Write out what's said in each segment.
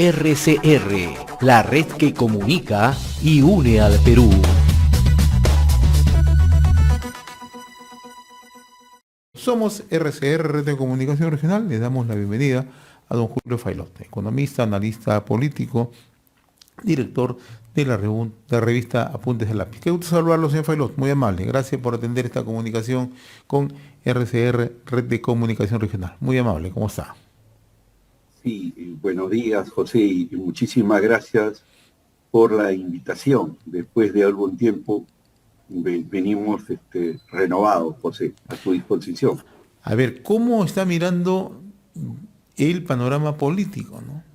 RCR, la red que comunica y une al Perú. Somos RCR, Red de Comunicación Regional. Le damos la bienvenida a don Julio Faylot, economista, analista político, director de la revista Apuntes de Lápiz. Qué gusto saludarlo, señor Faylot. Muy amable. Gracias por atender esta comunicación con RCR, Red de Comunicación Regional. Muy amable. ¿Cómo está? Sí, buenos días, José, y muchísimas gracias por la invitación. Después de algún tiempo venimos renovados, José, a tu disposición. A ver, ¿cómo está mirando el panorama político, ¿no?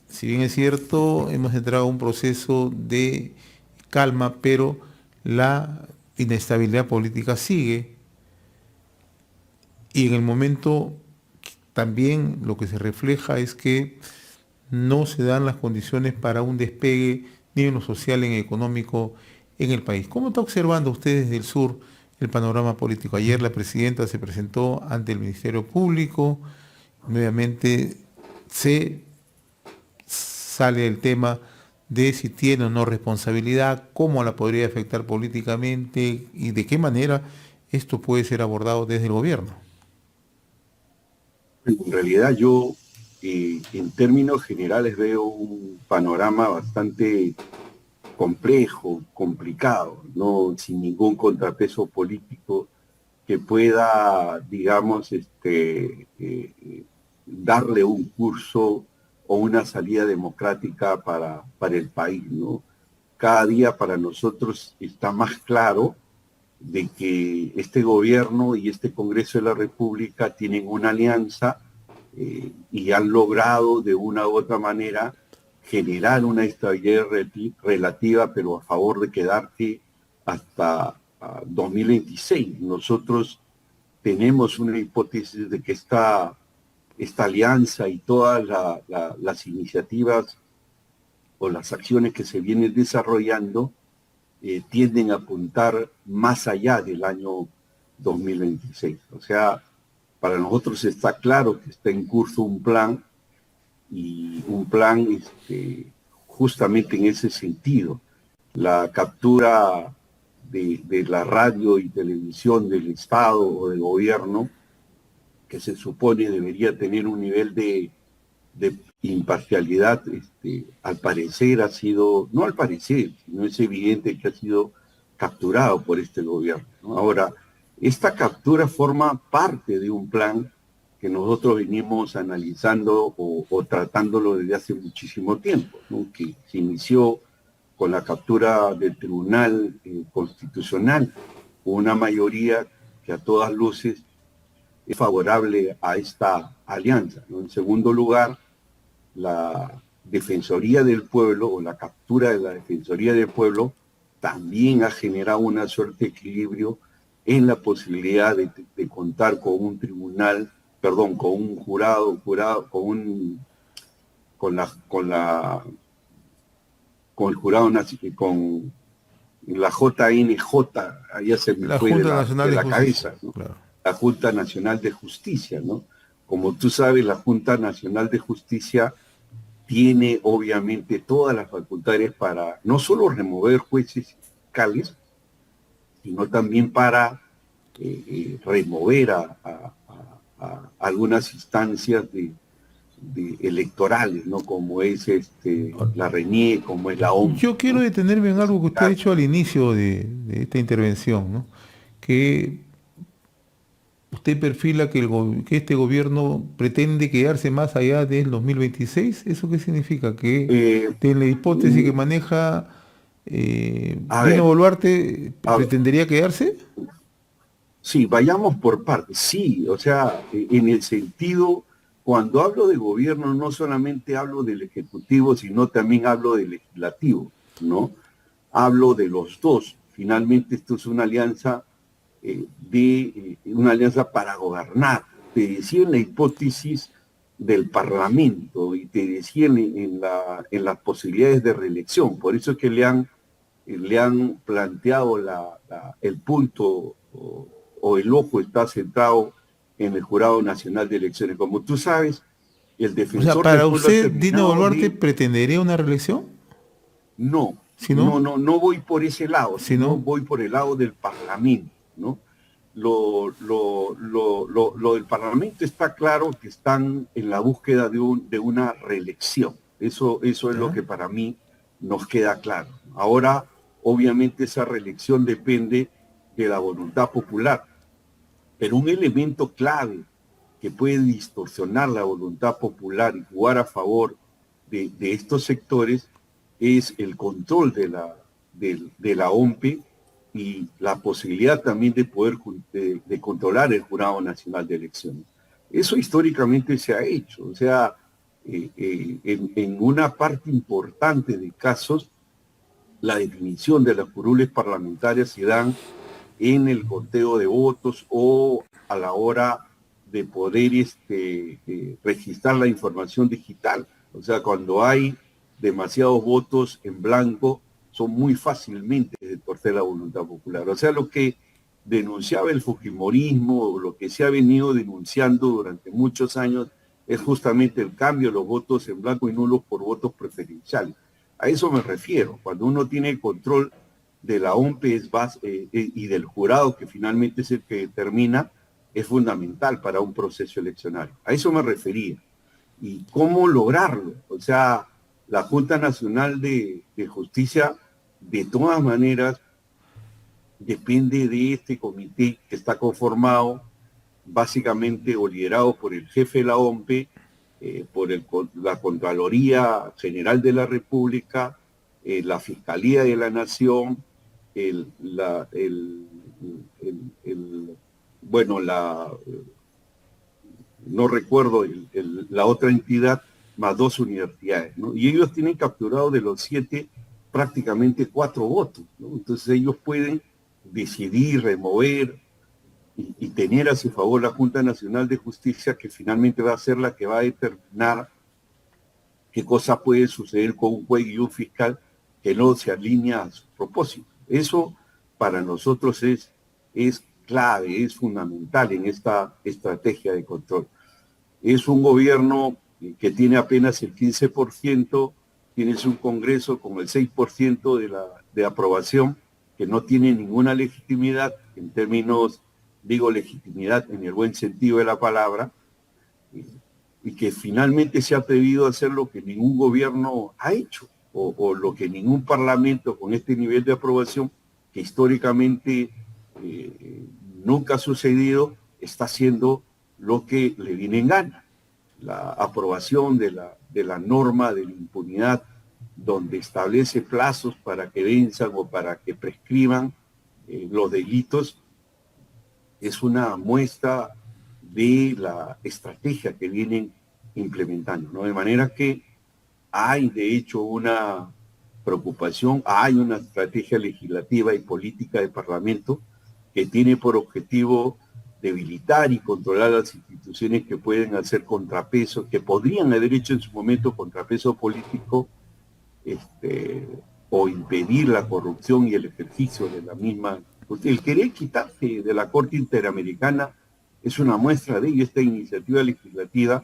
Si bien es cierto, hemos entrado a un proceso de calma, pero la inestabilidad política sigue, y en el momento también lo que se refleja es que no se dan las condiciones para un despegue ni en lo social ni en lo económico en el país. ¿Cómo está observando usted desde el sur el panorama político? Ayer la presidenta se presentó ante el Ministerio Público, nuevamente se sale el tema de si tiene o no responsabilidad, cómo la podría afectar políticamente y de qué manera esto puede ser abordado desde el gobierno. En realidad yo, en términos generales, veo un panorama bastante complejo, complicado, no sin ningún contrapeso político que pueda, digamos, darle un curso o una salida democrática para el país, ¿no? Cada día para nosotros está más claro de que este gobierno y este Congreso de la República tienen una alianza y han logrado de una u otra manera generar una estabilidad relativa, pero a favor de quedarse hasta 2026. Nosotros tenemos una hipótesis de que esta alianza y todas las iniciativas o las acciones que se vienen desarrollando tienden a apuntar más allá del año 2026. O sea, para nosotros está claro que está en curso un plan, y un plan justamente en ese sentido. La captura de la radio y televisión del Estado o del gobierno, que se supone debería tener un nivel de imparcialidad, al parecer ha sido, no al parecer, sino es evidente que ha sido capturado por este gobierno, ¿no? Ahora, esta captura forma parte de un plan que nosotros venimos analizando o tratándolo desde hace muchísimo tiempo, ¿no? Que se inició con la captura del Tribunal Constitucional, una mayoría que a todas luces es favorable a esta alianza, ¿no? En segundo lugar, la Defensoría del Pueblo o la captura de la Defensoría del Pueblo también ha generado una suerte de equilibrio en la posibilidad de contar con un tribunal, perdón, con un jurado, con el jurado nacional, con la JNJ, ya se me fue de la cabeza, ¿no? Claro. La Junta Nacional de Justicia, ¿no? Como tú sabes, la Junta Nacional de Justicia tiene obviamente todas las facultades para no solo remover jueces y fiscales, sino también para remover a algunas instancias electorales, ¿no? Como es la RENIE, como es la OMS. Yo quiero detenerme en algo que usted ha dicho al inicio de esta intervención, ¿no? Que usted perfila que este gobierno pretende quedarse más allá del 2026. ¿Eso qué significa? Que en la hipótesis que maneja Dino Boluarte, ¿pretendería quedarse? Sí, vayamos por partes. Sí, o sea, en el sentido, cuando hablo de gobierno, no solamente hablo del Ejecutivo, sino también hablo del Legislativo, ¿no? Hablo de los dos. Finalmente, esto es una alianza una alianza para gobernar. Te decía en la hipótesis del Parlamento y te decía en las posibilidades de reelección. Por eso es que le han planteado el punto o el ojo está centrado en el Jurado Nacional de Elecciones. Como tú sabes, el O sea, defensor del para pueblo ha usted, Dino terminado Boluarte de... pretendería una reelección, No, si no, no voy por ese lado, si sino no, voy por el lado del Parlamento, ¿no? Lo del Parlamento está claro que están en la búsqueda de una reelección. Eso es lo ¿ya? que para mí nos queda claro. Ahora, obviamente, esa reelección depende de la voluntad popular, pero un elemento clave que puede distorsionar la voluntad popular y jugar a favor de estos sectores es el control de la OMPE y la posibilidad también de poder de controlar el Jurado Nacional de Elecciones. Eso históricamente se ha hecho, o sea, en una parte importante de casos, la definición de las curules parlamentarias se dan en el conteo de votos o a la hora de poder registrar la información digital. O sea, cuando hay demasiados votos en blanco, son muy fácilmente de torcer la voluntad popular. O sea, lo que denunciaba el fujimorismo, lo que se ha venido denunciando durante muchos años, es justamente el cambio de los votos en blanco y nulos por votos preferenciales. A eso me refiero. Cuando uno tiene control de la OMPE y del jurado, que finalmente es el que determina, es fundamental para un proceso eleccionario. A eso me refería. ¿Y cómo lograrlo? O sea, la Junta Nacional de Justicia, de todas maneras, depende de este comité que está conformado básicamente o liderado por el jefe de la OMPE, por la Contraloría General de la República, la Fiscalía de la Nación, el, la, el- bueno, no recuerdo la otra entidad, más dos universidades, ¿no? Y ellos tienen capturado de los 7 prácticamente 4 votos, ¿no? Entonces ellos pueden decidir, remover y tener a su favor la Junta Nacional de Justicia, que finalmente va a ser la que va a determinar qué cosa puede suceder con un juez y un fiscal que no se alinea a su propósito. Eso para nosotros es clave, es fundamental en esta estrategia de control. Es un gobierno que tiene apenas el 15%, tienes un Congreso con el 6% de aprobación, que no tiene ninguna legitimidad, en términos, digo legitimidad en el buen sentido de la palabra, y que finalmente se ha atrevido a hacer lo que ningún gobierno ha hecho, o lo que ningún parlamento con este nivel de aprobación, que históricamente nunca ha sucedido, está haciendo lo que le viene en gana. La aprobación de la norma de la impunidad, donde establece plazos para que venzan o para que prescriban los delitos, es una muestra de la estrategia que vienen implementando, ¿no? De manera que hay, de hecho, una preocupación, hay una estrategia legislativa y política del Parlamento que tiene por objetivo debilitar y controlar las instituciones que pueden hacer contrapeso, que podrían haber hecho en su momento contrapeso político, o impedir la corrupción y el ejercicio de la misma. El querer quitarse de la Corte Interamericana es una muestra de ello, esta iniciativa legislativa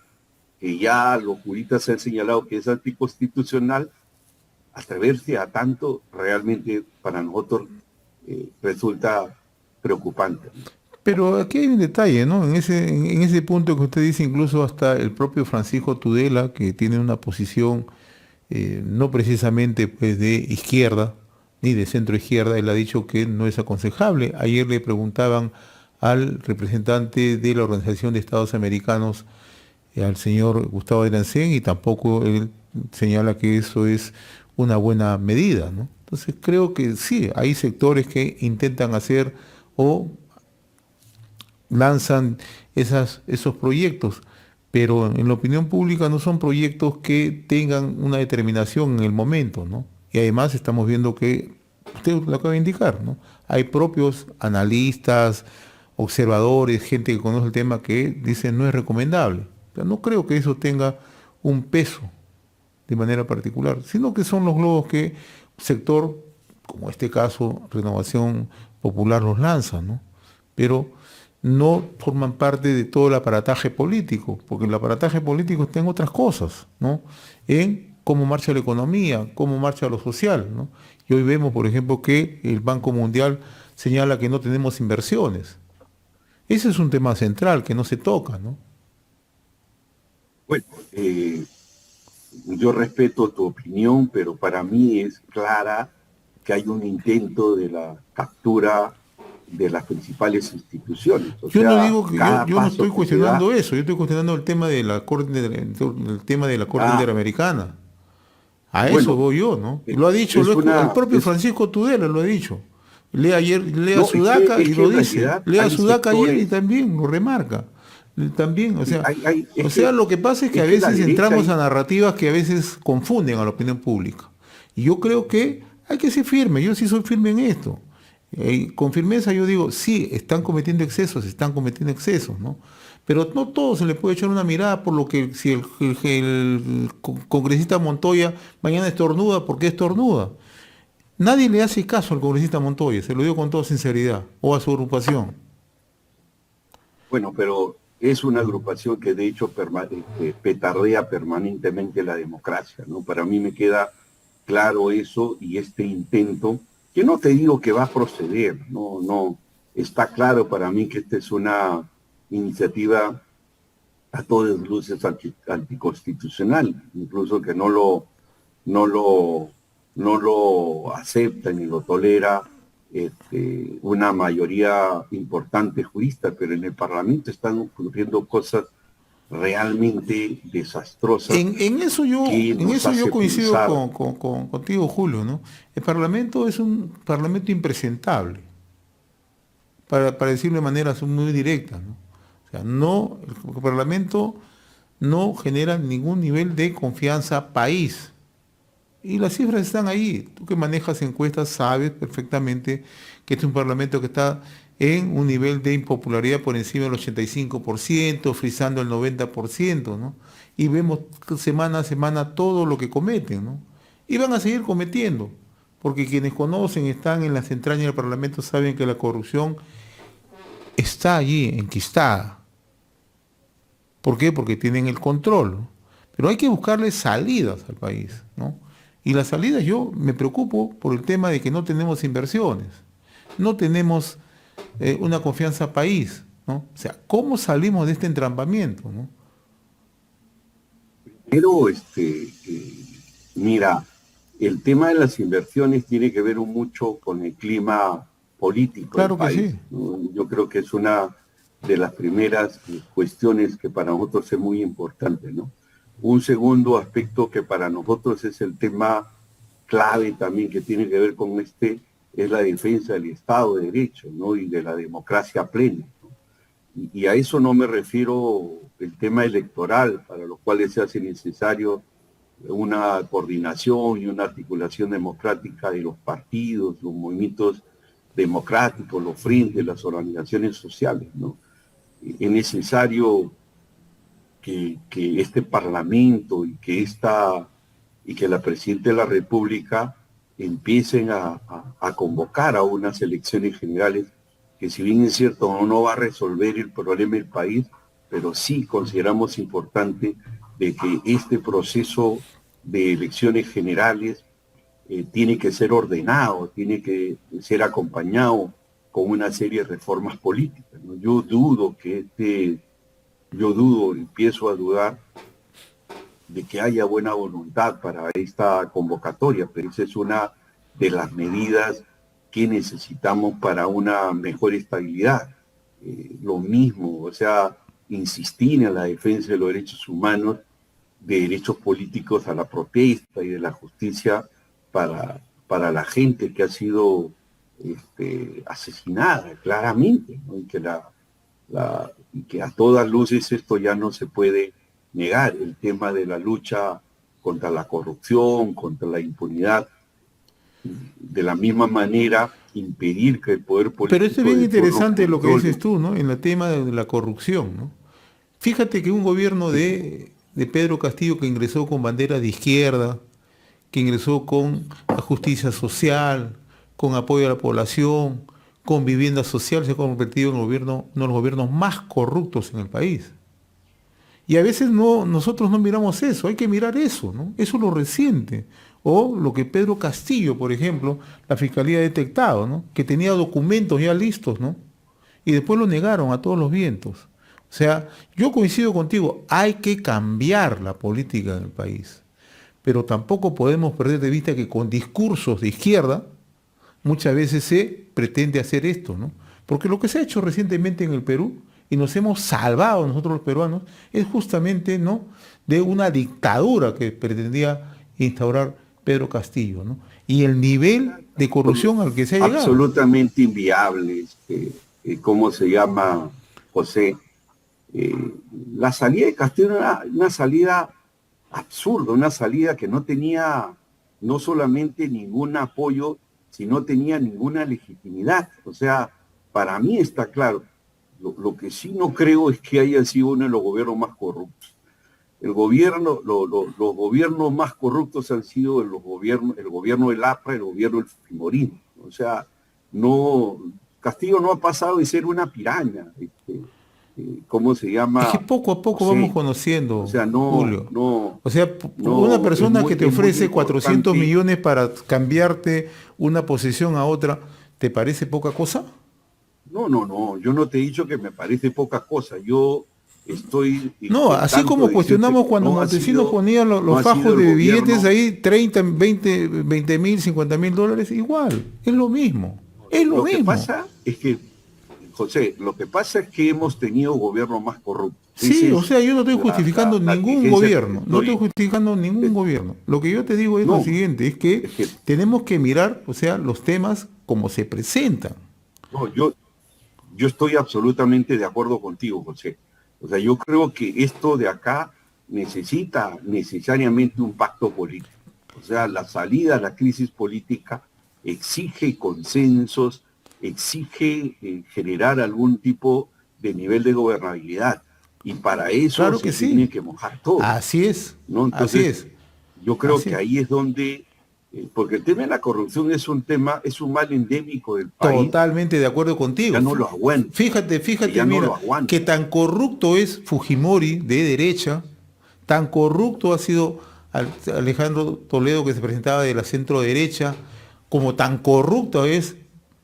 que ya los juristas han señalado que es anticonstitucional. Atreverse a tanto realmente para nosotros resulta preocupante. Pero aquí hay un detalle, ¿no? En ese punto que usted dice, incluso hasta el propio Francisco Tudela, que tiene una posición no precisamente pues, de izquierda, ni de centro izquierda, él ha dicho que no es aconsejable. Ayer le preguntaban al representante de la Organización de Estados Americanos, al señor Gustavo Derancén, y tampoco él señala que eso es una buena medida, ¿no? Entonces creo que sí, hay sectores que intentan hacer o lanzan esos proyectos, pero en la opinión pública no son proyectos que tengan una determinación en el momento, ¿no? Y además estamos viendo que, usted lo acaba de indicar, ¿no? Hay propios analistas, observadores, gente que conoce el tema que dicen no es recomendable. O sea, no creo que eso tenga un peso de manera particular, sino que son los globos que un sector, como este caso, Renovación Popular, los lanza, ¿no? Pero no forman parte de todo el aparataje político, porque el aparataje político está en otras cosas, ¿no? En cómo marcha la economía, cómo marcha lo social, ¿no? Y hoy vemos, por ejemplo, que el Banco Mundial señala que no tenemos inversiones. Ese es un tema central que no se toca, ¿no? Bueno, yo respeto tu opinión, pero para mí es clara que hay un intento de la captura de las principales instituciones. O Yo no sea, digo que cada yo no paso estoy que se da. cuestionando eso, yo estoy cuestionando el tema de la Corte, el tema de la Corte Ah, Interamericana. A eso bueno, voy yo, ¿no? Y lo ha dicho, es el una, propio Francisco Tudela lo ha dicho. Lea no, Sudaca es y que lo en dice. realidad Lea hay Sudaca ayer y sectores, también lo remarca. También, sí, o sea, lo que pasa es que a es que la veces derecha entramos a narrativas que a veces confunden a la opinión pública. Y yo creo que hay que ser firme, yo sí soy firme en esto. Con firmeza yo digo, sí, están cometiendo excesos, ¿no? Pero no todo se le puede echar una mirada por lo que si el congresista Montoya mañana estornuda, ¿por qué estornuda? Nadie le hace caso al congresista Montoya, se lo digo con toda sinceridad, o a su agrupación. bueno, pero es una agrupación que de hecho petardea permanentemente la democracia, ¿no? Para mí me queda claro eso y este intento, que no te digo que va a proceder, no, está claro para mí que esta es una iniciativa a todas luces anticonstitucional, incluso que no lo, no lo acepta ni lo tolera una mayoría importante jurista, pero en el Parlamento están ocurriendo cosas realmente desastrosas que En nos eso yo hace coincido pensar. contigo, Julio, ¿no? El Parlamento es un Parlamento impresentable, para decirlo de manera muy directa, ¿no? O sea, no, el Parlamento no genera ningún nivel de confianza país. Y las cifras están ahí. Tú que manejas encuestas sabes perfectamente que este es un parlamento que está en un nivel de impopularidad por encima del 85%, frisando el 90%, ¿no? Y vemos semana a semana todo lo que cometen, ¿no? Y van a seguir cometiendo, porque quienes conocen, están en las entrañas del parlamento, saben que la corrupción está allí, enquistada. ¿Por qué? Porque tienen el control, ¿no? Pero hay que buscarle salidas al país, ¿no? Y las salidas yo me preocupo por el tema de que no tenemos inversiones, no tenemos una confianza país, ¿no? O sea, ¿cómo salimos de este entrampamiento, ¿no? Pero, mira, el tema de las inversiones tiene que ver mucho con el clima político del Claro que país, sí. ¿no? Yo creo que es una de las primeras cuestiones que para nosotros es muy importante, ¿no? Un segundo aspecto que para nosotros es el tema clave también que tiene que ver con es la defensa del Estado de Derecho, ¿no? Y de la democracia plena, ¿no? Y a eso no me refiero el tema electoral, para lo cual se hace necesario una coordinación y una articulación democrática de los partidos, los movimientos democráticos, los frentes, las organizaciones sociales, ¿no? Es necesario que este Parlamento y que la Presidenta de la República empiecen a convocar a unas elecciones generales que, si bien es cierto no va a resolver el problema del país, pero sí consideramos importante de que este proceso de elecciones generales tiene que ser ordenado, tiene que ser acompañado con una serie de reformas políticas, ¿no? Yo dudo, empiezo a dudar de que haya buena voluntad para esta convocatoria, pero esa es una de las medidas que necesitamos para una mejor estabilidad. Lo mismo, o sea, insistir en la defensa de los derechos humanos, de derechos políticos a la protesta y de la justicia para la gente que ha sido asesinada claramente, ¿no? Y que a todas luces esto ya no se puede negar, el tema de la lucha contra la corrupción, contra la impunidad, de la misma manera impedir que el poder Pero esto es político bien de turno interesante lo que dices controle. tú, ¿no? En el tema de la corrupción, ¿no? Fíjate que un gobierno de Pedro Castillo, que ingresó con bandera de izquierda, que ingresó con la justicia social, con apoyo a la población, con vivienda social, se ha convertido en uno de los gobiernos más corruptos en el país. Y a veces nosotros no miramos eso, hay que mirar eso, ¿no? Eso es lo reciente. O lo que Pedro Castillo, por ejemplo, la Fiscalía ha detectado, ¿no? Que tenía documentos ya listos, ¿no? Y después lo negaron a todos los vientos. O sea, yo coincido contigo, hay que cambiar la política en el país. Pero tampoco podemos perder de vista que con discursos de izquierda muchas veces se pretende hacer esto, ¿no? Porque lo que se ha hecho recientemente en el Perú, y nos hemos salvado nosotros los peruanos, es justamente, ¿no?, de una dictadura que pretendía instaurar Pedro Castillo, ¿no? Y el nivel de corrupción al que se ha llegado. Absolutamente inviable, ¿cómo se llama, José? La salida de Castillo era una salida absurda, una salida que no tenía no solamente ningún apoyo, sino tenía ninguna legitimidad. O sea, para mí está claro. Lo que sí no creo es que haya sido uno de los gobiernos más corruptos. Los gobiernos más corruptos han sido el gobierno del APRA, el gobierno del Fujimorismo. O sea, Castillo no ha pasado de ser una piraña. ¿Cómo se llama? Es que poco a poco vamos conociendo, o sea, Julio. No, o sea, una persona que te ofrece 400 millones para cambiarte una posesión a otra, ¿te parece poca cosa? No, yo no te he dicho que me parece poca cosa, yo estoy... No, así como cuestionamos cuando Montesinos ponía los fajos de billetes ahí, 30, 20 mil, 50 mil dólares, igual, es lo mismo, es lo mismo. Lo que pasa es que, José, lo que pasa es que hemos tenido gobiernos más corruptos. Sí, o sea, yo no estoy justificando ningún gobierno, no estoy justificando ningún gobierno. Lo que yo te digo es lo siguiente, es que tenemos que mirar, o sea, los temas como se presentan. No, yo estoy absolutamente de acuerdo contigo, José. O sea, yo creo que esto de acá necesita necesariamente un pacto político. O sea, la salida a la crisis política exige consensos, exige generar algún tipo de nivel de gobernabilidad. Y para eso claro que se tiene que mojar todo. Así es, ¿no? Entonces, así es. Yo creo que ahí es donde... porque el tema de la corrupción es un mal endémico del país. Totalmente de acuerdo contigo. Ya no lo aguanta. Fíjate, mira, que tan corrupto es Fujimori de derecha, tan corrupto ha sido Alejandro Toledo, que se presentaba de la centro derecha, como tan corrupto es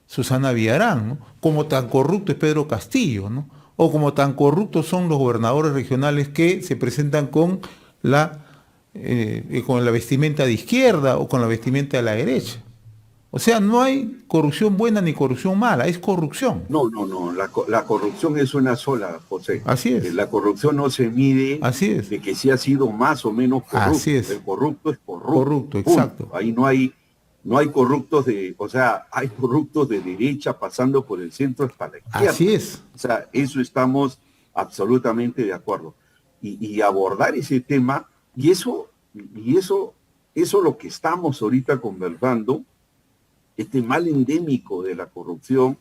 Susana Villarán, ¿no? Como tan corrupto es Pedro Castillo, ¿no? O como tan corruptos son los gobernadores regionales que se presentan con la vestimenta de izquierda o con la vestimenta de la derecha. O sea, no hay corrupción buena ni corrupción mala, es corrupción. No, la corrupción es una sola, José. Así es. La corrupción no se mide de que si ha sido más o menos corrupto. Así es. El corrupto es corrupto. Corrupto, exacto. Ahí no hay corruptos hay corruptos de derecha pasando por el centro hasta la izquierda. Así es. O sea, eso estamos absolutamente de acuerdo. Y abordar ese tema, y eso lo que estamos ahorita conversando, este mal endémico de la corrupción,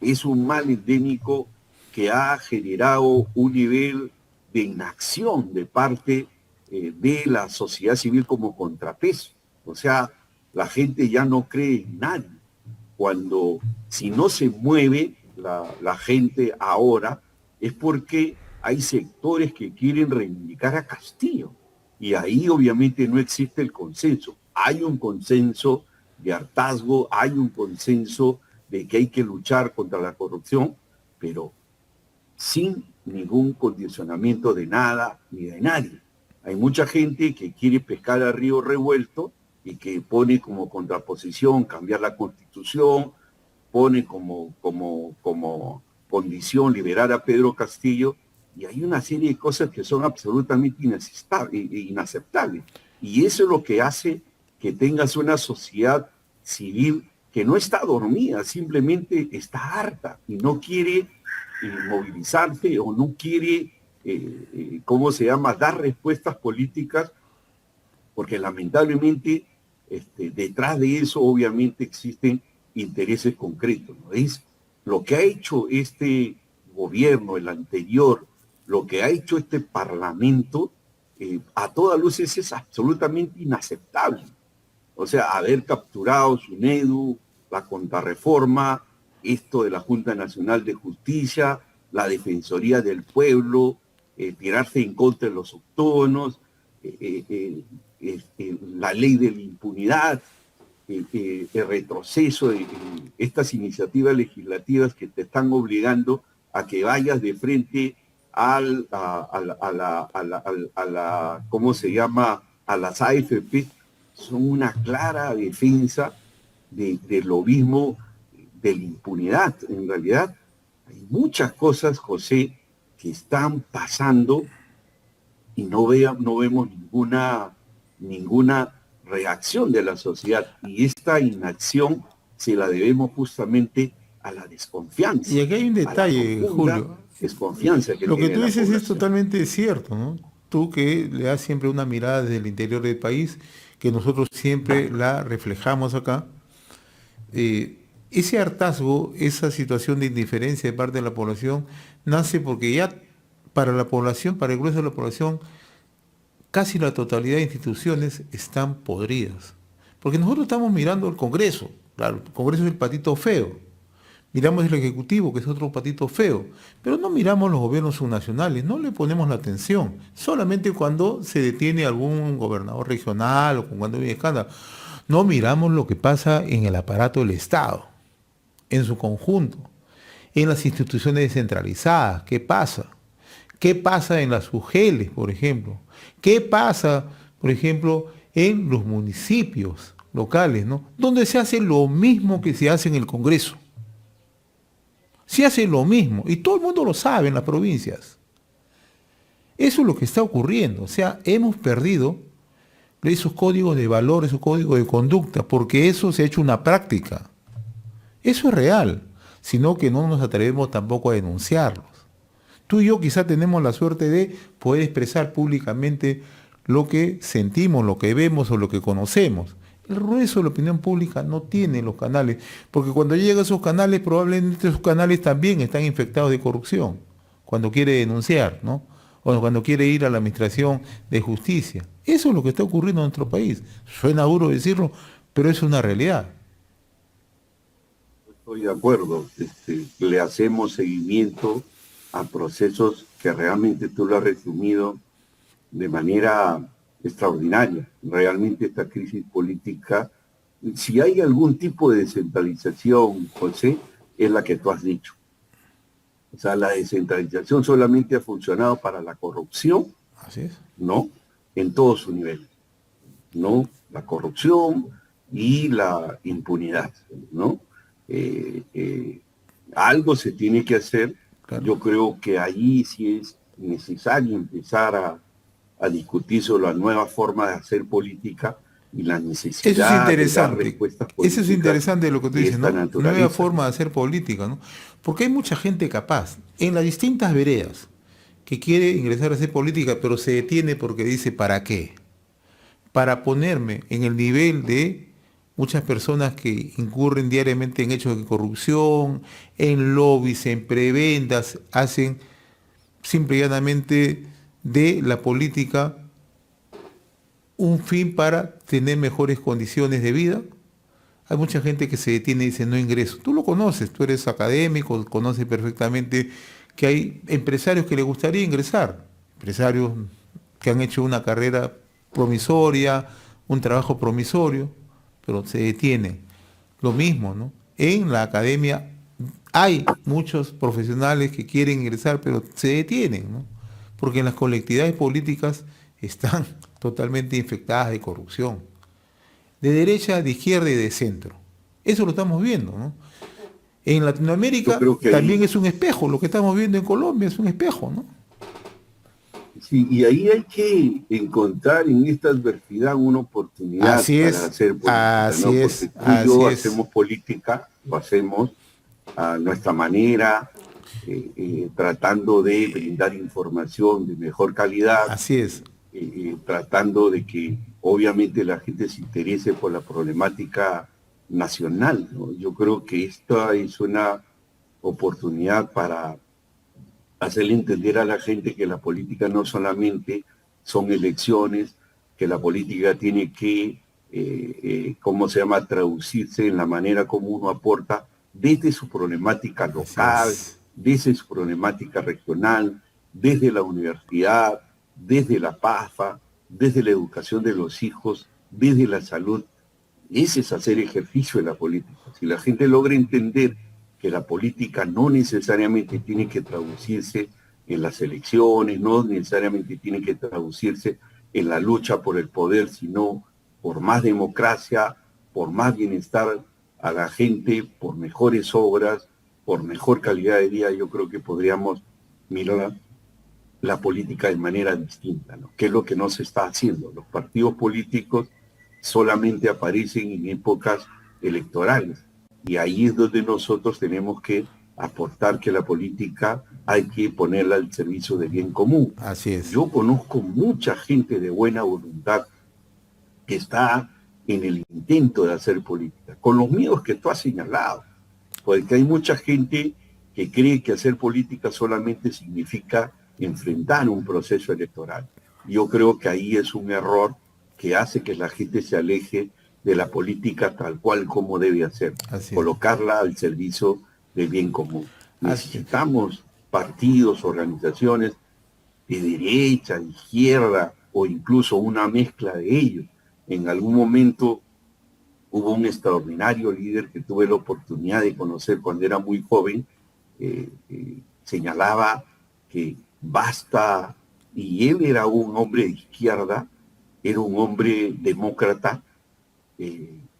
es un mal endémico que ha generado un nivel de inacción de parte de la sociedad civil como contrapeso. O sea, la gente ya no cree en nadie. Si no se mueve la gente ahora, es porque hay sectores que quieren reivindicar a Castillo. Y ahí obviamente no existe el consenso. Hay un consenso de hartazgo, hay un consenso de que hay que luchar contra la corrupción, pero sin ningún condicionamiento de nada ni de nadie. Hay mucha gente que quiere pescar a río revuelto y que pone como contraposición cambiar la Constitución, pone como condición liberar a Pedro Castillo, y hay una serie de cosas que son absolutamente inaceptables. Y eso es lo que hace que tengas una sociedad civil que no está dormida, simplemente está harta y no quiere movilizarse o no quiere, dar respuestas políticas, porque lamentablemente detrás de eso obviamente existen intereses concretos, ¿no? Es lo que ha hecho este gobierno, el anterior, lo que ha hecho este parlamento, a todas luces es absolutamente inaceptable. O sea, haber capturado SUNEDU, la contrarreforma, esto de la Junta Nacional de Justicia, la Defensoría del Pueblo, tirarse en contra de los autónomos, la ley de la impunidad, el retroceso de estas iniciativas legislativas que te están obligando a que vayas de frente a la ¿cómo se llama? A las AFP, son una clara defensa del lobismo, de la impunidad. En realidad, hay muchas cosas, José, que están pasando y no vemos ninguna reacción de la sociedad. Y esta inacción se la debemos justamente a la desconfianza. Y aquí hay un detalle, Julio. Desconfianza que lo que tú dices es población. totalmente cierto, ¿no? Tú que le das siempre una mirada desde el interior del país, que nosotros siempre la reflejamos acá, ese hartazgo, esa situación de indiferencia de parte de la población, nace porque ya para la población, para el grueso de la población, casi la totalidad de instituciones están podridas. Porque nosotros estamos mirando el Congreso, claro, el Congreso es el patito feo. Miramos el Ejecutivo, que es otro patito feo, pero no miramos los gobiernos subnacionales, no le ponemos la atención, solamente cuando se detiene algún gobernador regional o cuando hay un escándalo. No miramos lo que pasa en el aparato del Estado, en su conjunto, en las instituciones descentralizadas. ¿Qué pasa? ¿Qué pasa en las UGELes, por ejemplo? ¿Qué pasa, por ejemplo, en los municipios locales, ¿no? Donde se hace lo mismo que se hace en el Congreso. Se hace lo mismo, y todo el mundo lo sabe en las provincias. Eso es lo que está ocurriendo. O sea, hemos perdido esos códigos de valor, esos códigos de conducta, porque eso se ha hecho una práctica. Eso es real, sino que no nos atrevemos tampoco a denunciarlos. Tú y yo quizá tenemos la suerte de poder expresar públicamente lo que sentimos, lo que vemos o lo que conocemos. El grueso de la opinión pública no tiene los canales, porque cuando llega a esos canales, probablemente esos canales también están infectados de corrupción, cuando quiere denunciar, ¿no? O cuando quiere ir a la administración de justicia. Eso es lo que está ocurriendo en nuestro país. Suena duro decirlo, pero es una realidad. Estoy de acuerdo. Le hacemos seguimiento a procesos que realmente tú lo has resumido de manera extraordinaria. Realmente esta crisis política, si hay algún tipo de descentralización, José, es la que tú has dicho. O sea, la descentralización solamente ha funcionado para la corrupción, Así es. ¿no? En todos sus niveles, ¿no? La corrupción y la impunidad, ¿no? Algo se tiene que hacer. Claro. Yo creo que ahí sí es necesario empezar a discutir sobre la nueva forma de hacer política y la necesidad eso es interesante. De dar respuestas políticas. Eso es interesante lo que tú dices, ¿no? Naturaleza. Nueva forma de hacer política, ¿no? Porque hay mucha gente capaz en las distintas veredas que quiere ingresar a hacer política, pero se detiene porque dice, ¿para qué? Para ponerme en el nivel de muchas personas que incurren diariamente en hechos de corrupción, en lobbies, en prebendas, hacen simple y llanamente de la política un fin para tener mejores condiciones de vida. Hay mucha gente que se detiene y dice no ingreso. Tú lo conoces, tú eres académico, conoces perfectamente que hay empresarios que les gustaría ingresar, empresarios que han hecho una carrera promisoria, un trabajo promisorio, pero se detienen. Lo mismo, ¿no? En la academia hay muchos profesionales que quieren ingresar, pero se detienen, ¿no? Porque en las colectividades políticas están totalmente infectadas de corrupción. De derecha, de izquierda y de centro. Eso lo estamos viendo, ¿no? En Latinoamérica también es un espejo, lo que estamos viendo en Colombia es un espejo, ¿no? Sí, y ahí hay que encontrar en esta adversidad una oportunidad para hacer política, así ¿no? es, porque tú y yo hacemos política, lo hacemos a nuestra manera, tratando de brindar información de mejor calidad. Así es. Tratando de que obviamente la gente se interese por la problemática nacional, ¿no? Yo creo que esta es una oportunidad para hacerle entender a la gente que la política no solamente son elecciones, que la política tiene que, ¿cómo se llama?, traducirse en la manera como uno aporta desde su problemática local, desde su problemática regional, desde la universidad, desde la PAFA, desde la educación de los hijos, desde la salud. Ese es hacer ejercicio de la política. Si la gente logra entender que la política no necesariamente tiene que traducirse en las elecciones, no necesariamente tiene que traducirse en la lucha por el poder, sino por más democracia, por más bienestar a la gente, por mejores obras, por mejor calidad de vida, yo creo que podríamos mirar la política de manera distinta, ¿no? ¿Qué es lo que no se está haciendo? Los partidos políticos solamente aparecen en épocas electorales. Y ahí es donde nosotros tenemos que aportar que la política hay que ponerla al servicio del bien común. Así es. Yo conozco mucha gente de buena voluntad que está en el intento de hacer política, con los miedos que tú has señalado, porque hay mucha gente que cree que hacer política solamente significa enfrentar un proceso electoral. Yo creo que ahí es un error que hace que la gente se aleje de la política tal cual como debe hacer, colocarla al servicio del bien común. Necesitamos partidos, organizaciones de derecha, de izquierda o incluso una mezcla de ellos. En algún momento hubo un extraordinario líder que tuve la oportunidad de conocer cuando era muy joven, señalaba que basta, y él era un hombre de izquierda, era un hombre demócrata,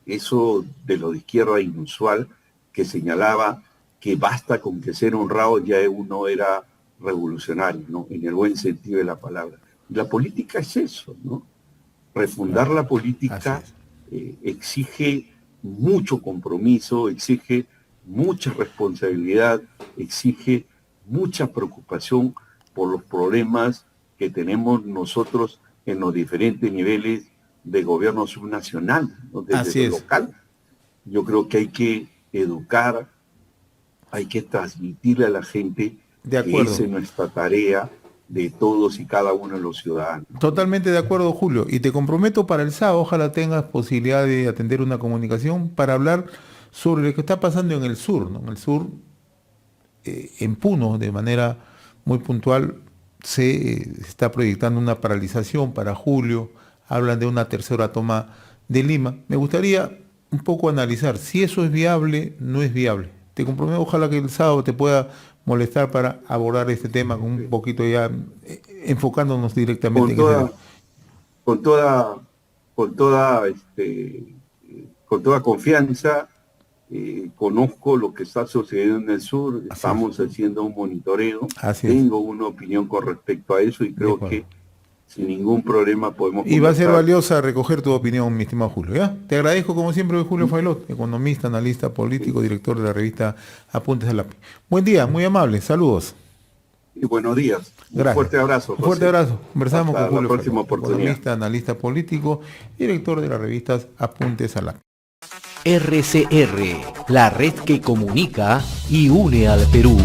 eso de lo de izquierda inusual, que señalaba que basta con que ser honrado ya uno era revolucionario, ¿no? En el buen sentido de la palabra. Y la política es eso, ¿no? Refundar la política exige mucho compromiso, exige mucha responsabilidad, exige mucha preocupación por los problemas que tenemos nosotros en los diferentes niveles de gobierno subnacional, ¿no? Desde lo local. Yo creo que hay que educar, hay que transmitirle a la gente que esa es nuestra tarea de todos y cada uno de los ciudadanos. Totalmente de acuerdo, Julio. Y te comprometo para el sábado, ojalá tengas posibilidad de atender una comunicación para hablar sobre lo que está pasando en el sur, ¿no? En el sur, en Puno, de manera muy puntual, se está proyectando una paralización para julio, hablan de una tercera toma de Lima. Me gustaría un poco analizar si eso es viable, no es viable. Te comprometo, ojalá que el sábado te pueda molestar para abordar este tema con un poquito ya enfocándonos directamente con toda confianza. Conozco lo que está sucediendo en el sur, estamos haciendo un monitoreo, tengo una opinión con respecto a eso y creo que sin ningún problema podemos conversar. Y va a ser valiosa recoger tu opinión, mi estimado Julio, ¿ya? Te agradezco como siempre, Julio Failot, economista, analista político, director de la revista Apuntes al Lápiz. Buen día, muy amable, saludos. Y buenos días. Gracias. Un fuerte abrazo. Un fuerte abrazo. Conversamos con Julio Failot, economista, analista político, director de las revistas Apuntes al Lápiz. RCR, la red que comunica y une al Perú.